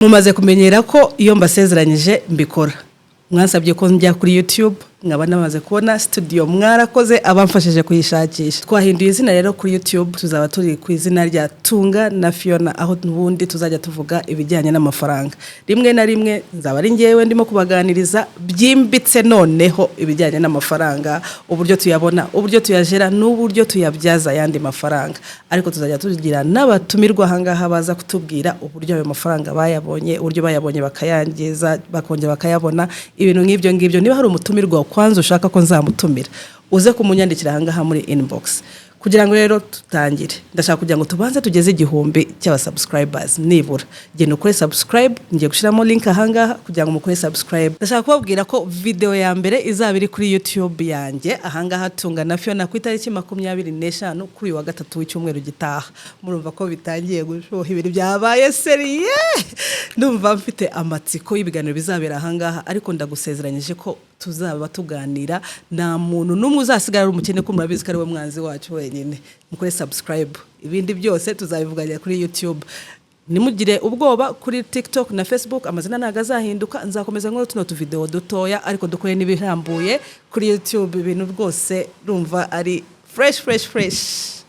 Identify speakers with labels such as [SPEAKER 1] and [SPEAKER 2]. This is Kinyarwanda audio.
[SPEAKER 1] mumaze kumenyera ko iyo mbasezeranyije mbikora. Mwansabye ko njya kuri YouTube, nkaba namaze kubona studio mwarakoze abamfashije kuyishakisha. Twahinduye izina rero kuri YouTube, tuzaba turi ku izina rya Tunga na Fiona, aho nubundi tuzajya tuvuga ibijyanye n'amafaranga. Rimwe na rimwe nzaba ari ngewe ndimo kubaganiriza byimbitse noneho ibijyanye n'amafaranga, uburyo tuyabona, uburyo tuyajera n'uburyo tuyabyaza yandi mafaranga. Ariko tuzajya tugira n'abatumirwa hangaha baza kutubwira uburyo ayo mafaranga bayabonye, uburyo bayabonye bakayangiza, bakongera bakayabona. Ibintu nk'ibyo ngibyo, niba hari umutumirwa kwanza ushaka ko nzamutumira, uze kumunyandikira hangaha muri inbox. Kugira ngo rero tutangire, ndashaka kugira ngo tubanze tugeze 1000 cy'aba subscribers nibura. Genda ukore subscribe, ngiye gushiramo link hangaha kugira ngo mukore subscribe. Ndashaka kubabwira ko video ya mbere izaba iri kuri YouTube yanjye, ahangaha Tunga na Fiona ku itariki 25 kuri wa gatatu w'icyumweru gitaha. Murumva ko bitangiye gushoha, ibiri byabaye seriye. Ndumva mfite amatsiko y'ibiganiro bizabera ahangaha, ariko ndagusezeranyije ko tuzaba tuganira nta muntu numwe uzasigara ari umukene, ko murabizi ko ari we mwanzi wacu wenyine. Mukore subscribe, ibindi byose tuzabivuganira kuri YouTube. Nimugire ubwoba kuri TikTok na Facebook, amazina ntago azahinduka. Nzakomeza ngo tuno video dutoya, ariko dukore n'ibihambuye kuri YouTube. Ibintu rwose rumva ari fresh.